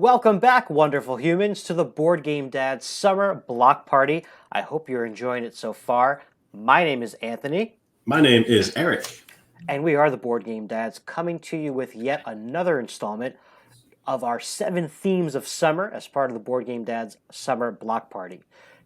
Welcome back, wonderful humans, to the Board Game Dad's Summer Block Party. I hope you're enjoying it so far. My name is Anthony, My name is Eric. and we are the Board Game Dads, coming to you with yet another installment of our 7 themes of summer as part of the Board Game Dad's Summer Block Party.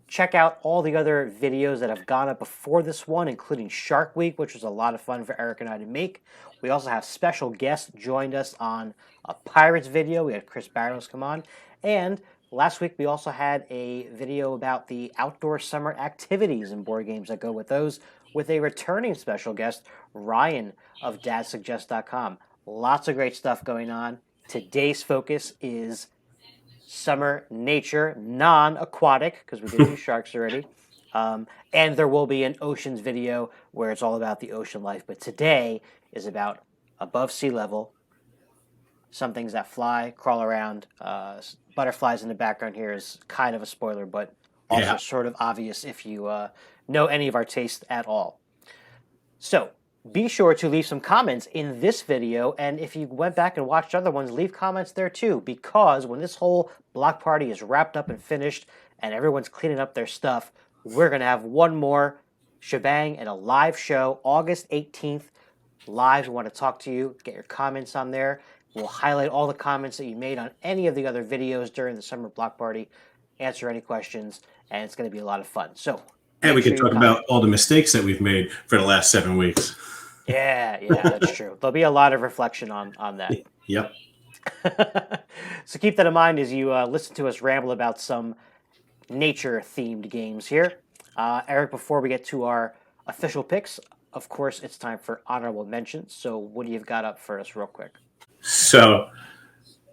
Check out all the other videos that have gone up before this one, including Shark Week, which was a lot of fun for Eric and I to make. We also have special guests joined us on a Pirates video. We had Chris Barrows come on. And last week we also had a video about the outdoor summer activities and board games that go with those with a returning special guest, Ryan of dadsuggest.com. Lots of great stuff going on. Today's focus is summer nature, non-aquatic, because we did do sharks already. And there will be an oceans video where it's all about the ocean life. But today is about above sea level, some things that fly, crawl around. Butterflies in the background here is kind of a spoiler, but also sort of obvious if you know any of our taste at all. So be sure to leave some comments in this video, and if you went back and watched other ones, leave comments there too, because when this whole block party is wrapped up and finished and everyone's cleaning up their stuff, we're going to have one more shebang and a live show August 18th. Live, we want to talk to you, get your comments on there. We'll highlight all the comments that you made on any of the other videos during the summer block party, answer any questions, and it's going to be a lot of fun. So, and we can talk about all the mistakes that we've made for the last 7 weeks. Yeah, that's true. There'll be a lot of reflection on that. Yep. So keep that in mind as you listen to us ramble about some nature-themed games here. Eric, before we get to our official picks, of course, it's time for honorable mentions. So what do you got up for us real quick? So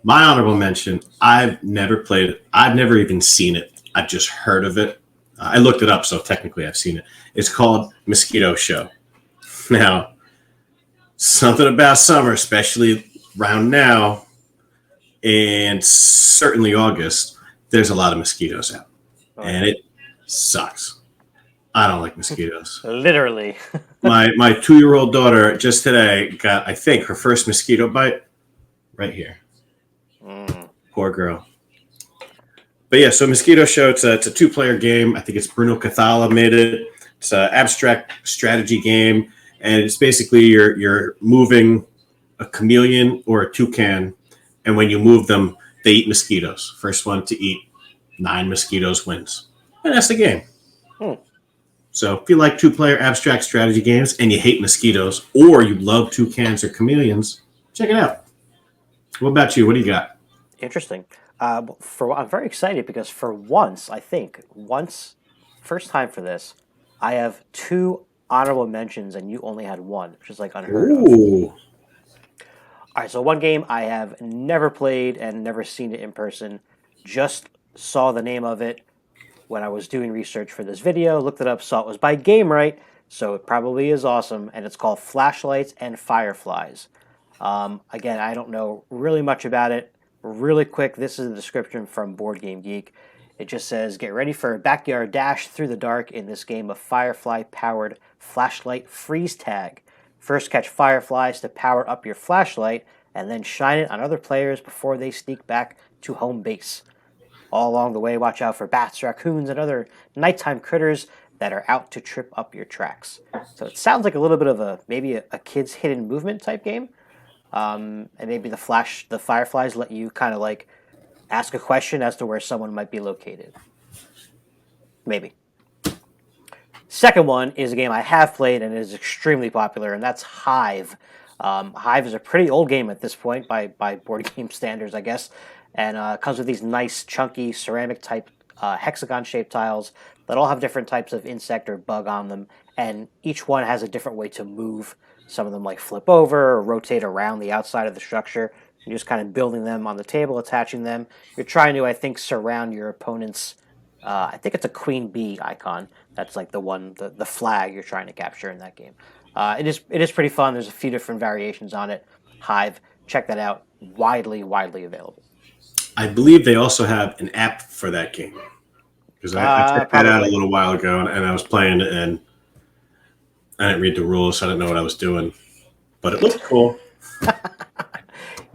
my honorable mention, I've never played it. I've never even seen it. I've just heard of it. I looked it up, so technically I've seen it. It's called Mosquito Show. Now, something about summer, especially around now, and certainly August, there's a lot of mosquitoes out. And it sucks. I don't like mosquitoes. Literally. my 2-year-old daughter just today got, I think, her first mosquito bite right here. Poor girl. But yeah, so Mosquito Show, it's a 2-player game. I think it's Bruno Cathala made it. It's an abstract strategy game. And it's basically you're moving a chameleon or a toucan, and when you move them, they eat mosquitoes. First one to eat 9 mosquitoes wins. And that's the game. So if you like 2-player abstract strategy games and you hate mosquitoes, or you love toucans or chameleons, check it out. What about you? What do you got? Interesting. I'm very excited because for once, first time for this, I have 2 honorable mentions and you only had 1, which is like unheard of. All right, so one game I have never played and never seen it in person. Just saw the name of it when I was doing research for this video, looked it up, saw it was by Game Right, so it probably is awesome, and it's called Flashlights and Fireflies. Again, I don't know really much about it. Really quick, this is the description from Board Game Geek. It just says, get ready for a backyard dash through the dark in this game of Firefly-powered flashlight freeze tag. First catch fireflies to power up your flashlight, and then shine it on other players before they sneak back to home base. All along the way, watch out for bats, raccoons, and other nighttime critters that are out to trip up your tracks. So it sounds like a little bit of maybe a kid's hidden movement type game. And maybe the fireflies let you kind of like ask a question as to where someone might be located. Maybe. Second one is a game I have played and is extremely popular, and that's Hive. Hive is a pretty old game at this point by board game standards, I guess, and comes with these nice, chunky, ceramic-type hexagon-shaped tiles that all have different types of insect or bug on them, and each one has a different way to move. Some of them like flip over or rotate around the outside of the structure. You're just kind of building them on the table, attaching them. You're trying to, I think, surround your opponent's, I think it's a queen bee icon. That's like the flag you're trying to capture in that game. It is pretty fun. There's a few different variations on it. Hive, check that out. Widely available. I believe they also have an app for that game. Because I checked that out a little while ago, and I was playing it, and I didn't read the rules, so I didn't know what I was doing. But it looked cool.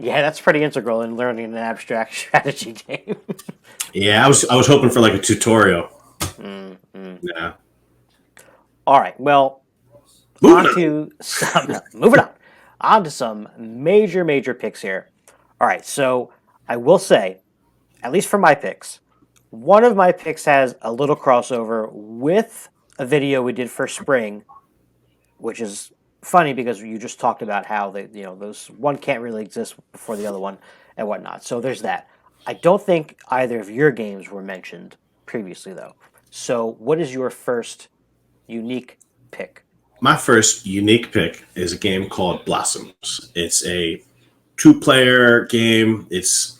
Yeah, that's pretty integral in learning an abstract strategy game. Yeah, I was hoping for like a tutorial. Mm. Yeah. All right, well, Moving on on. to some, moving on to some major picks here. All right, so I will say, at least for my picks, one of my picks has a little crossover with a video we did for spring, which is funny because you just talked about how those one can't really exist before the other one and whatnot. So there's that. I don't think either of your games were mentioned previously though. So what is your first unique pick? My first unique pick is a game called Blossoms. It's a two-player game. It's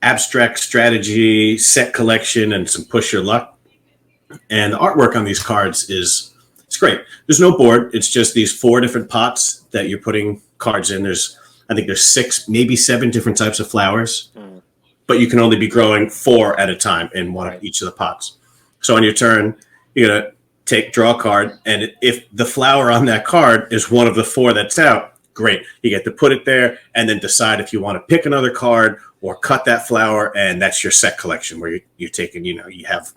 abstract strategy, set collection, and some push your luck. And the artwork on these cards is it's great. There's no board. It's just these four different pots that you're putting cards in. I think there's six, maybe seven different types of flowers, Mm, but you can only be growing four at a time in one of right. each of the pots. So on your turn, you're gonna draw a card, and if the flower on that card is one of the four that's out, great. You get to put it there, and then decide if you want to pick another card or cut that flower, and that's your set collection where you're taking. You have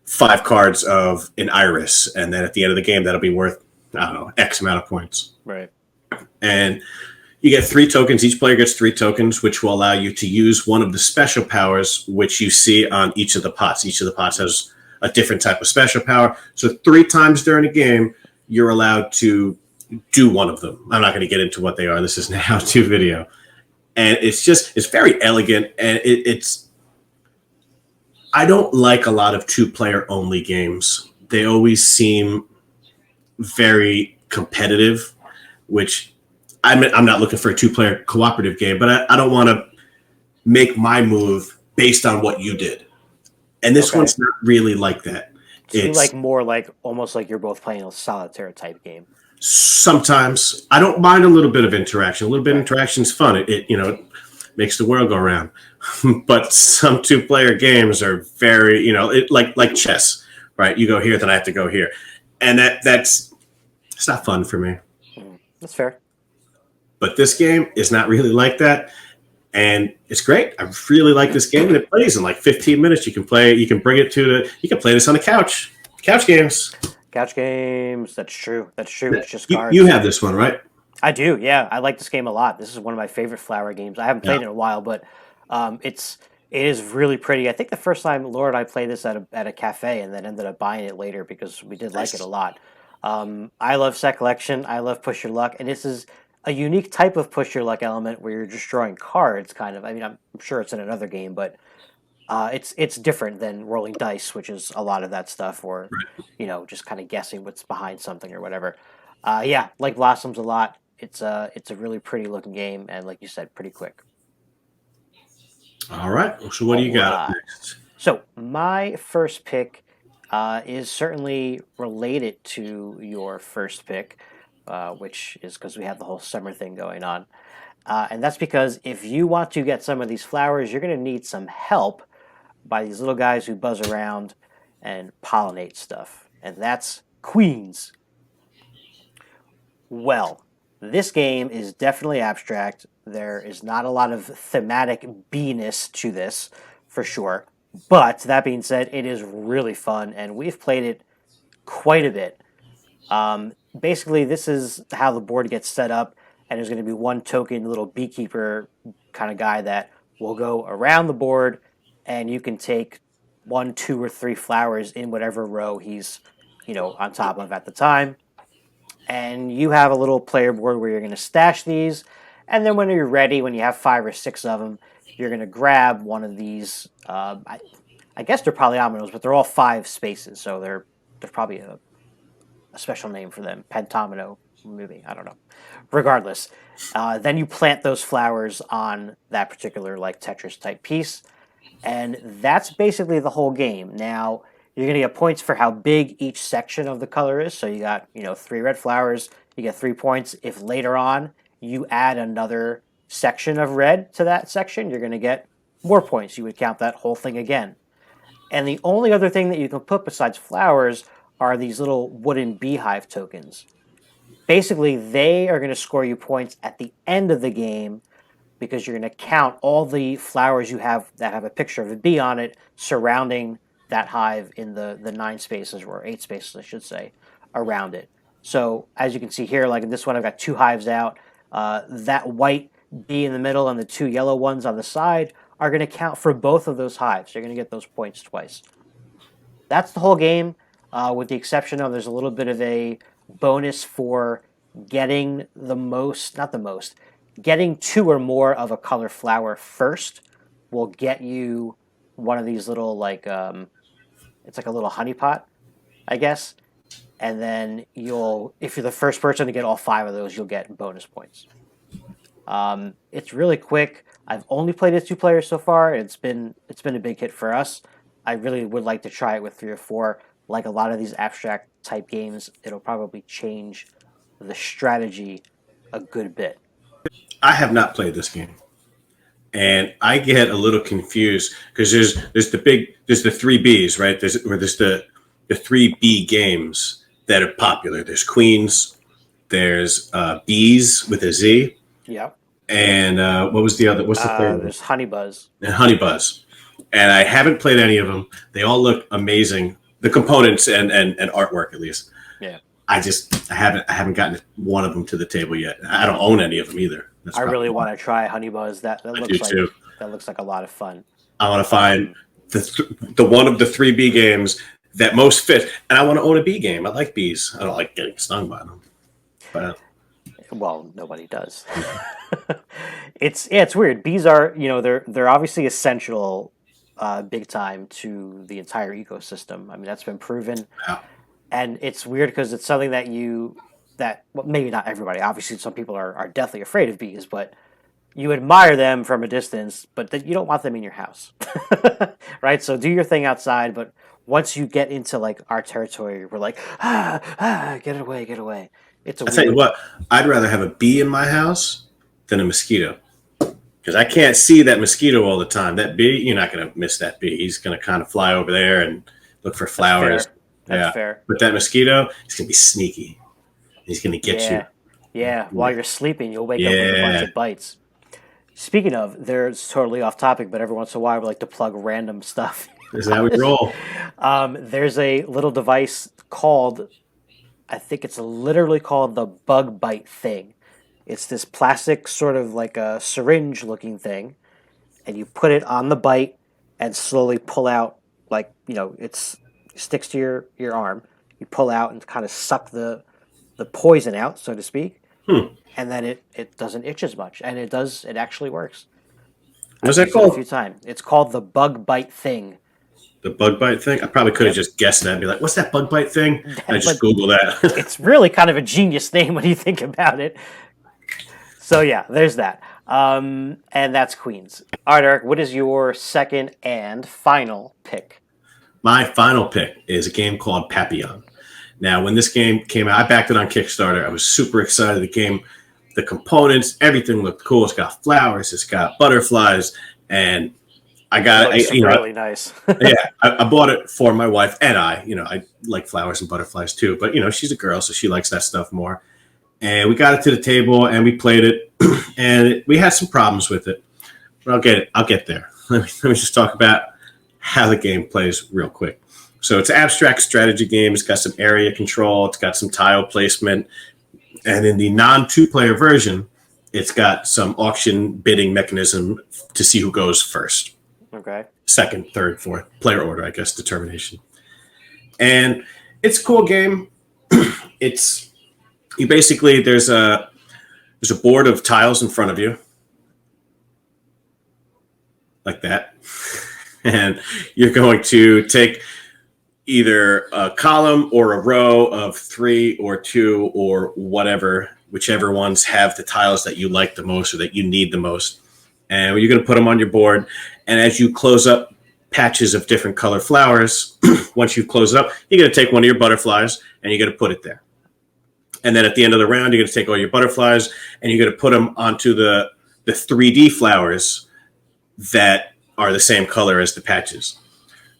five cards of an iris, and then at the end of the game, that'll be worth I don't know X amount of points. Right. And you get three tokens. Each player gets three tokens, which will allow you to use one of the special powers, which you see on each of the pots. Each of the pots has a different type of special power. So three times during a game, you're allowed to do one of them. I'm not going to get into what they are. This is an how-to video. And it's very elegant. And it's, I don't like a lot of two-player only games. They always seem very competitive, which I'm not looking for a two-player cooperative game, but I don't want to make my move based on what you did. And this Okay. one's not really like that. So you It's like more like almost like you're both playing a solitaire type game. sometimes I don't mind a little bit of interaction. A little bit of Right. interaction is fun. It makes the world go round. But some two-player games are very like chess, right? You go here, then I have to go here, and that's it's not fun for me. That's fair. But this game is not really like that. And it's great. I really like this game, and it plays in like 15 minutes. You can play. You can bring it you can play this on the couch. Couch games. Couch games. That's true. That's true. It's just You cards. have this one, right? I do. Yeah, I like this game a lot. This is one of my favorite flower games. I haven't Yeah. played it in a while, but it is really pretty. I think the first time Laura and I played this at a cafe, and then ended up buying it later because we did like it a Nice. lot. I love set collection. I love push your luck, and this is a unique type of push your luck element where you're just drawing cards. Kind of. I mean, I'm sure it's in another game, but it's different than rolling dice, which is a lot of that stuff, or just kind of guessing what's behind something or whatever. Yeah, like Blossoms a lot. It's a really pretty looking game, and like you said, pretty quick. All right. So what do you All got up right. next? So my first pick is certainly related to your first pick, which is because we have the whole summer thing going on. And that's because if you want to get some of these flowers, you're going to need some help by these little guys who buzz around and pollinate stuff. And that's queens. Well, this game is definitely abstract. There is not a lot of thematic B-ness to this, for sure. But that being said, it is really fun, and we've played it quite a bit. Basically, this is how the board gets set up, and there's going to be one token little beekeeper kind of guy that will go around the board, and you can take one, two, or three flowers in whatever row he's, on top of at the time. And you have a little player board where you're going to stash these, and then when you're ready, when you have five or six of them, you're going to grab one of these. I guess they're polyominoes, but they're all five spaces, so there's probably a special name for them. Pentomino, maybe, I don't know. Regardless, then you plant those flowers on that particular like Tetris type piece, and that's basically the whole game. Now you're gonna get points for how big each section of the color is. So you got three red flowers, you get 3 points. If later on you add another section of red to that section, you're gonna get more points. You would count that whole thing again. And the only other thing that you can put besides flowers are these little wooden beehive tokens. Basically, they are going to score you points at the end of the game because you're going to count all the flowers you have that have a picture of a bee on it surrounding that hive in the 9 spaces, or 8 spaces, I should say, around it. So as you can see here, like in this one, I've got 2 hives out. That white bee in the middle and the 2 yellow ones on the side are going to count for both of those hives. You're going to get those points twice. That's the whole game, with the exception of there's a little bit of a bonus for getting getting 2 or more of a color flower first will get you one of these little, like, it's like a little honey pot, I guess. And then if you're the first person to get all 5 of those, you'll get bonus points. It's really quick. I've only played it 2 players so far. It's been a big hit for us. I really would like to try it with 3 or 4. Like a lot of these abstract type games, it'll probably change the strategy a good bit. I have not played this game, and I get a little confused because there's the 3 Bs, right? There's the 3 B games that are popular. There's Queens, there's Bees with a Z. Yep. And what was the other? What's the third? There's Honey Buzz. And Honey Buzz. And I haven't played any of them. They all look amazing. The components and artwork, at least. Yeah. I haven't gotten one of them to the table yet. I don't own any of them either. I really want to try Honey Buzz. That looks like a lot of fun. I want to find the one of the 3B games that most fit, and I want to own a bee game. I like bees. I don't like getting stung by them. But well, nobody does. It's weird. Bees are, they're obviously essential, big time to the entire ecosystem. I mean, that's been proven. Yeah. And it's weird because it's something that maybe not everybody. Obviously, some people are deathly afraid of bees, but you admire them from a distance, but you don't want them in your house, right? So do your thing outside, but once you get into like our territory, we're like, get away. I'll tell you what, I'd rather have a bee in my house than a mosquito. Because I can't see that mosquito all the time. That bee, you're not going to miss that bee. He's going to kind of fly over there and look for flowers. That's fair. But that mosquito, he's going to be sneaky. He's going to get you. Yeah, while you're sleeping, you'll wake up with a bunch of bites. Speaking of, there's totally off topic, but every once in a while we like to plug random stuff. This is how we roll. There's a little device called, I think it's literally called the bug bite thing. It's this plastic sort of like a syringe looking thing, and you put it on the bite and slowly pull out, like, it sticks to your arm. You pull out and kind of suck the poison out, so to speak. And then it doesn't itch as much, and it actually works. What's that called? A few times. It's called the bug bite thing. The bug bite thing? I probably could have just guessed that and be like, what's that bug bite thing? And I just Google that. It's really kind of a genius name when you think about it. So yeah, there's that. And that's Queens. All right, Eric, what is your second and final pick? My final pick is a game called Papio. Now, when this game came out, I backed it on Kickstarter. I was super excited. The game, the components, everything looked cool. It's got flowers, it's got butterflies, and I got it. Really nice. Yeah, I bought it for my wife and I. I like flowers and butterflies too, but she's a girl, so she likes that stuff more. And we got it to the table and we played it, and we had some problems with it. But I'll get there. Let me just talk about how the game plays real quick. So it's an abstract strategy game. It's got some area control. It's got some tile placement. And in the non-2-player version, it's got some auction bidding mechanism to see who goes first. Okay. Second, third, fourth. Player order, I guess, determination. And it's a cool game. There's a board of tiles in front of you. Like that. And you're going to take either a column or a row of 3 or 2 or whichever ones have the tiles that you like the most or that you need the most. And you're going to put them on your board. And as you close up patches of different color flowers, once you close it up, you're going to take one of your butterflies and you're going to put it there. And then at the end of the round, you're going to take all your butterflies and you're going to put them onto the 3D flowers that are the same color as the patches.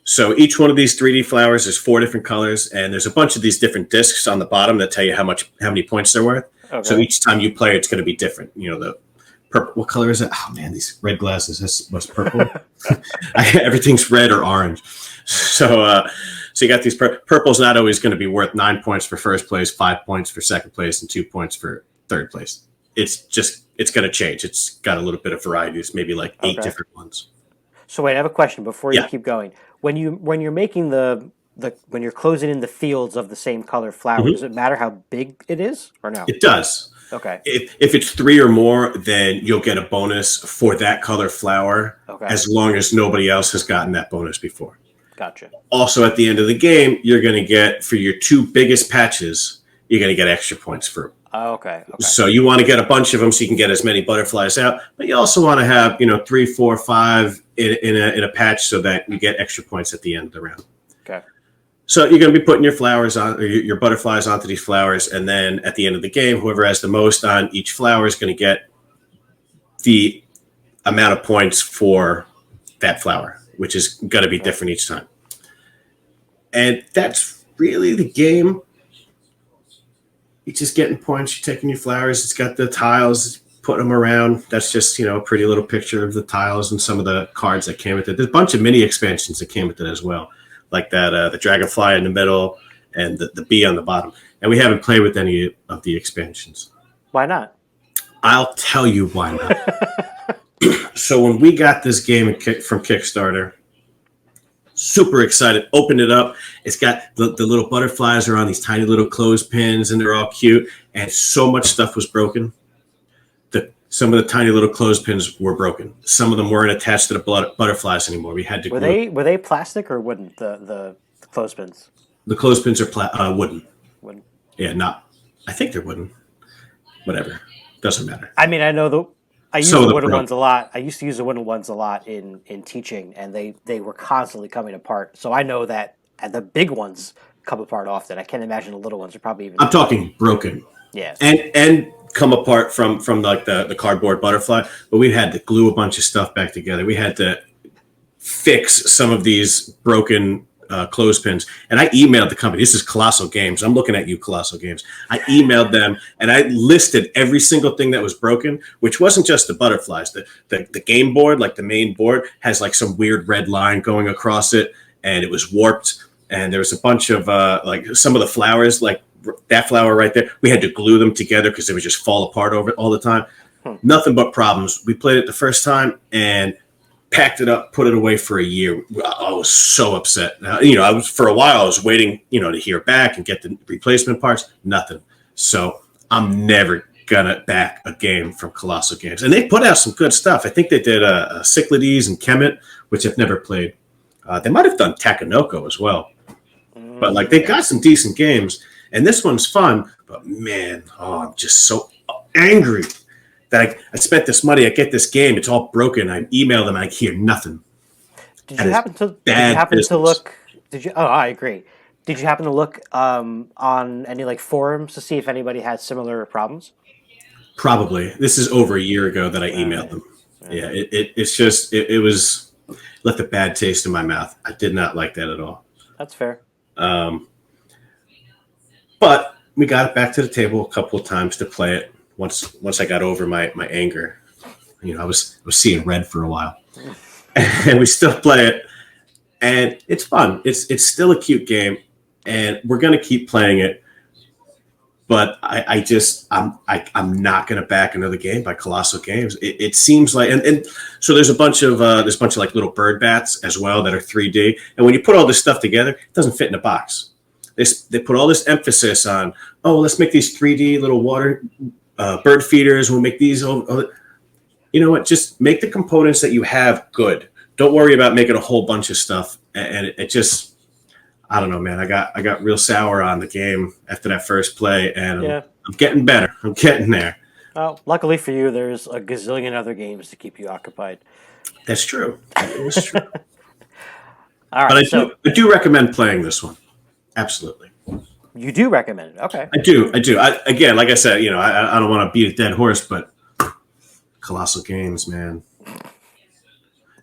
So each one of these 3D flowers is 4 different colors, and there's a bunch of these different discs on the bottom that tell you how many points they're worth. Okay. So each time you play, it's going to be different. The purple. What color is it? Oh man, these red glasses. That's what's purple. Everything's red or orange. So you got these purple's not always going to be worth 9 points for first place, 5 points for second place, and 2 points for third place. It's going to change. It's got a little bit of variety. It's maybe like 8 different ones. So wait, I have a question before you keep going. When you're making when you're closing in the fields of the same color flower, does it matter how big it is or no? It does. Okay. If it's 3 or more, then you'll get a bonus for that color flower, as long as nobody else has gotten that bonus before. Gotcha. Also, at the end of the game, you're going to get, for your 2 biggest patches, you're going to get extra points for them. Okay. So you want to get a bunch of them so you can get as many butterflies out, but you also want to have 3, 4, 5 in a patch so that you get extra points at the end of the round. Okay. So you're going to be putting your flowers on, or your butterflies onto these flowers, and then at the end of the game, whoever has the most on each flower is going to get the amount of points for that flower, which is going to be different each time. And that's really the game. You're just getting points. You're taking your flowers. It's got the tiles, putting them around. That's just, a pretty little picture of the tiles and some of the cards that came with it. There's a bunch of mini expansions that came with it as well, like that the dragonfly in the middle and the bee on the bottom. And we haven't played with any of the expansions. Why not? I'll tell you why not. So when we got this game from Kickstarter, super excited, opened it up. It's got the little butterflies are on these tiny little clothespins, and they're all cute. And so much stuff was broken. Some of the tiny little clothespins were broken. Some of them weren't attached to the butterflies anymore. We had to. Were they plastic or wooden? The clothespins. The clothespins are wooden. Wooden. Yeah, I think they're wooden. Whatever, doesn't matter. I mean, I know I use the wooden ones a lot. I used to use the wooden ones a lot in teaching, and they were constantly coming apart. So I know that the big ones come apart often. I can't imagine the little ones are probably even. I'm talking broken. Yeah. And come apart from like the cardboard butterfly, but we had to glue a bunch of stuff back together. We had to fix some of these broken clothespins, and I emailed the company. This is Colossal Games. I'm looking at you, Colossal Games. I emailed them, and I listed every single thing that was broken, which wasn't just the butterflies. The game board, like the main board, has like some weird red line going across it, and it was warped. And there was a bunch of like some of the flowers, like that flower right there. We had to glue them together because they would just fall apart over all the time. Nothing but problems. We played it the first time and packed it up, put it away for a year. I was so upset. For a while I was waiting, to hear back and get the replacement parts. Nothing. So I'm never gonna back a game from Colossal Games. And they put out some good stuff. I think they did Cyclades and Kemet, which I've never played. They might have done Takenoko as well. But like they got some decent games. And this one's fun, but man, I'm just so angry that I spent this money. I get this game, it's all broken. I email them, and I hear nothing. Did you happen to look? Oh, I agree. Did you happen to look on any like forums to see if anybody had similar problems? Probably. This is over a year ago that I emailed them. Yeah, it was left a bad taste in my mouth. I did not like that at all. That's fair. But we got it back to the table a couple of times to play it. Once I got over my anger, I was seeing red for a while, and we still play it, and it's fun. It's still a cute game, and we're gonna keep playing it. But I'm not gonna back another game by Colossal Games. It seems like, and so there's a bunch of like little bird bats as well that are 3D, and when you put all this stuff together, it doesn't fit in a box. They put all this emphasis on, let's make these 3D little water bird feeders. We'll make these. You know what? Just make the components that you have good. Don't worry about making a whole bunch of stuff. And it just, I don't know, man. I got real sour on the game after that first play, and I'm getting better. I'm getting there. Well, luckily for you, there's a gazillion other games to keep you occupied. That's true. That is true. All right, but I do recommend playing this one. Absolutely. You do recommend it. Okay. I do. Again, like I said, I don't want to beat a dead horse, but Colossal Games, man.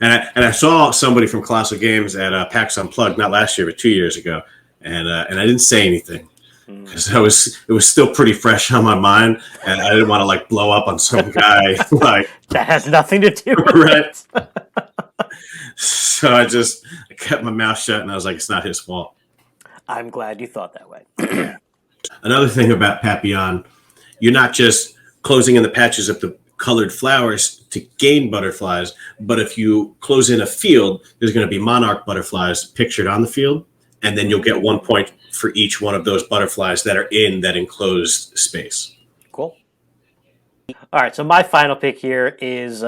And I saw somebody from Colossal Games at PAX Unplugged, not last year, but 2 years ago, and I didn't say anything. because it was still pretty fresh on my mind, and I didn't want to like blow up on some guy like That has nothing to do with right. it. So I kept my mouth shut, and I was like, it's not his fault. I'm glad you thought that way. Yeah. Another thing about Papillon, you're not just closing in the patches of the colored flowers to gain butterflies, but if you close in a field, there's going to be monarch butterflies pictured on the field, and then you'll get 1 point for each one of those butterflies that are in that enclosed space. Cool. All right, so my final pick here is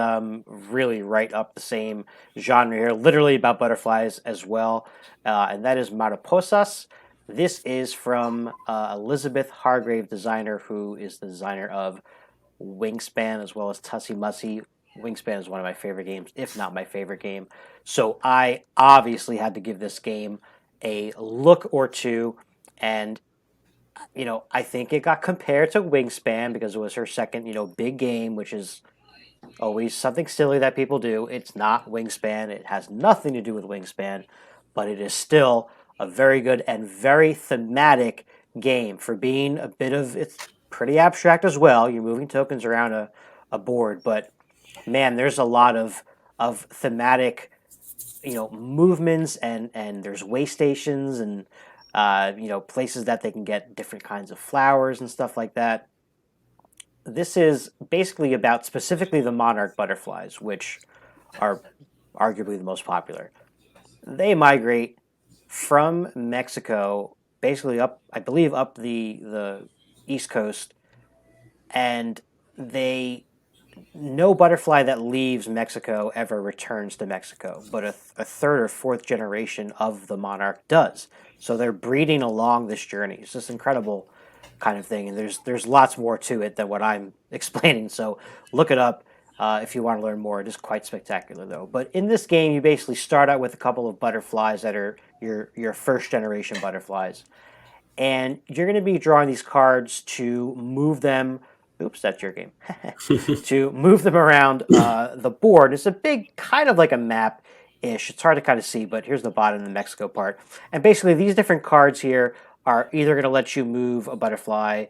really right up the same genre here, literally about butterflies as well, and that is Mariposas. This is from Elizabeth Hargrave, designer, who is the designer of Wingspan as well as Tussie Mussy. Wingspan is one of my favorite games, if not my favorite game. So I obviously had to give this game a look or two, and I think it got compared to Wingspan because it was her second, big game, which is always something silly that people do. It's not Wingspan. It has nothing to do with Wingspan, but it is still a very good and very thematic game for being a bit of, it's pretty abstract as well. You're moving tokens around a board, but man, there's a lot of thematic, movements and there's way stations and places that they can get different kinds of flowers and stuff like that. This is basically about specifically the monarch butterflies, which are arguably the most popular. They migrate from Mexico, basically up, I believe, up the East Coast, and no butterfly that leaves Mexico ever returns to Mexico, but a third or fourth generation of the monarch does. So they're breeding along this journey. It's this incredible kind of thing, and there's lots more to it than what I'm explaining. So look it up if you want to learn more. It is quite spectacular, though. But in this game, you basically start out with a couple of butterflies that are your first generation butterflies, and you're going to be drawing these cards to move them. Oops, that's your game. To move them around the board. It's a big, kind of like a map-ish. It's hard to kind of see, but here's the bottom, the Mexico part. And basically, these different cards here are either going to let you move a butterfly,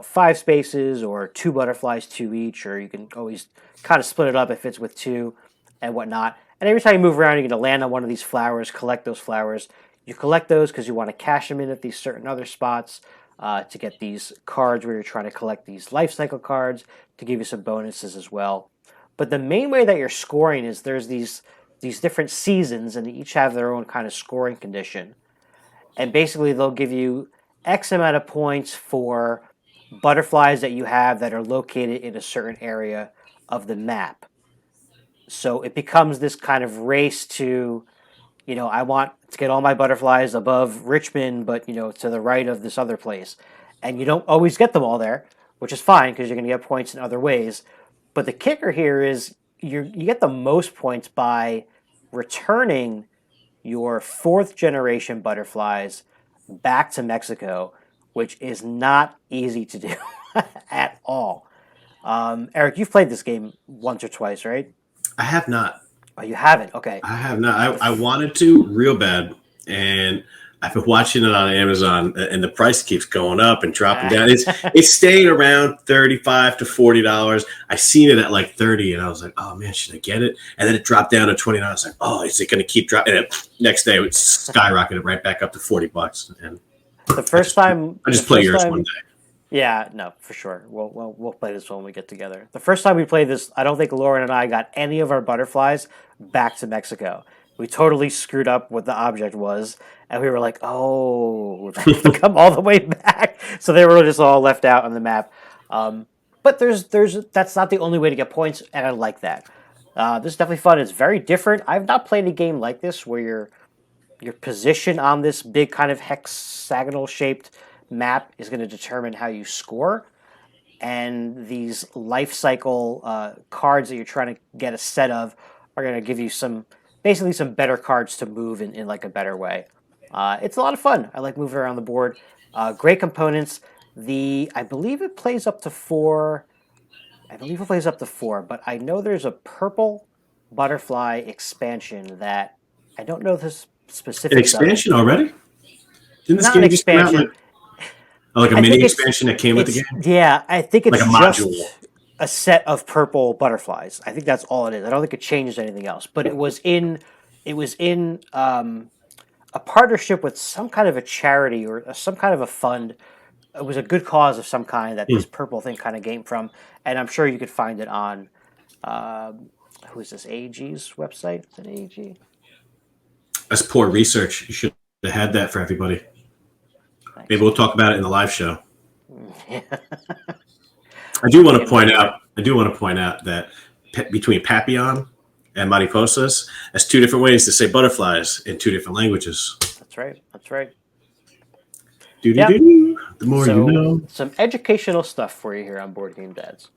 5 spaces, or 2 butterflies, 2 each, or you can always kind of split it up if it's with 2 and whatnot. And every time you move around, you're going to land on one of these flowers, collect those flowers. You collect those because you want to cash them in at these certain other spots. To get these cards where you're trying to collect these life cycle cards to give you some bonuses as well. But the main way that you're scoring is there's these different seasons, and they each have their own kind of scoring condition. And basically they'll give you X amount of points for butterflies that you have that are located in a certain area of the map. So it becomes this kind of race to, I want to get all my butterflies above Richmond, but, to the right of this other place. And you don't always get them all there, which is fine because you're going to get points in other ways. But the kicker here is you get the most points by returning your 4th generation butterflies back to Mexico, which is not easy to do at all. Eric, you've played this game once or twice, right? I have not. Oh, you haven't? Okay. I have not. I wanted to real bad, and I've been watching it on Amazon, and the price keeps going up and dropping down. It's staying around $35 to $40. I seen it at like 30, and I was like, oh man, should I get it? And then it dropped down to $29. I was like, oh, is it going to keep dropping? And next day, it skyrocketed right back up to $40. And the first time I just play yours one day. Yeah, no, for sure. We'll play this when we get together. The first time we played this, I don't think Lauren and I got any of our butterflies back to Mexico. We totally screwed up what the object was, and we were like, "Oh, we have to come all the way back." So they were just all left out on the map. But that's not the only way to get points, and I like that. This is definitely fun. It's very different. I've not played a game like this where your position on this big kind of hexagonal shaped map is going to determine how you score, and these life cycle cards that you're trying to get a set of are going to give you basically some better cards to move in like a better way. It's a lot of fun. I like moving around the board. Great components. I believe it plays up to 4. But I know there's a purple butterfly expansion that I don't know the specifics. An expansion already? Didn't this not game an expansion. Oh, like a I mini think expansion that came with the it's game, yeah. I think like it's a module. just a set of purple butterflies. I think that's all it is. I don't think it changes anything else. But it was in a partnership with some kind of a charity or some kind of a fund. It was a good cause of some kind that Hmm. this purple thing kind of came from, and I'm sure you could find it on who is this AG's website? Is it AG? That's poor research. You should have had that for everybody. Maybe Thanks, we'll man. talk about it in the live show. Yeah. I do I'll want dig to into it point later. out. I do want to point out that between Papillon and Mariposas, that's two different ways to say butterflies in two different languages. That's right. That's right. Do do Yep. do. The more you So know. some educational stuff for you here on Board Game Dads.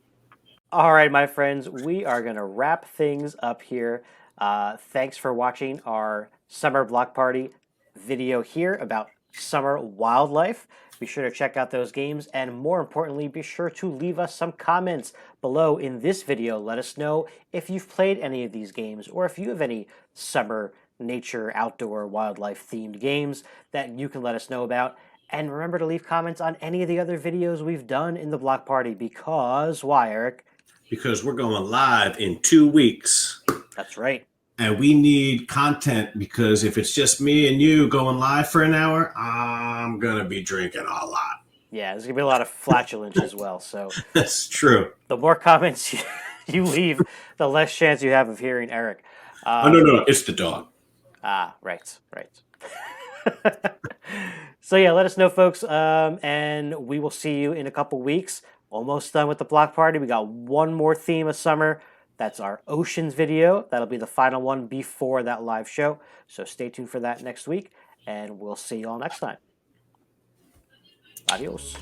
All right, my friends, we are going to wrap things up here. Thanks for watching our summer block party video here about summer wildlife. Be sure to check out those games, and more importantly, be sure to leave us some comments below in this video. Let us know if you've played any of these games or if you have any summer nature, outdoor, wildlife themed games that you can let us know about. And remember to leave comments on any of the other videos we've done in the block party because why, Eric? Because we're going live in 2 weeks. That's right. And we need content because if it's just me and you going live for an hour, I'm going to be drinking a lot. Yeah, there's going to be a lot of flatulence as well. So That's true. the more comments you leave, the less chance you have of hearing Eric. Oh, no. It's the dog. Right. So yeah, let us know, folks. And we will see you in a couple weeks. Almost done with the block party. We got one more theme of summer. That's our oceans video. That'll be the final one before that live show. So stay tuned for that next week. And we'll see you all next time. Adios.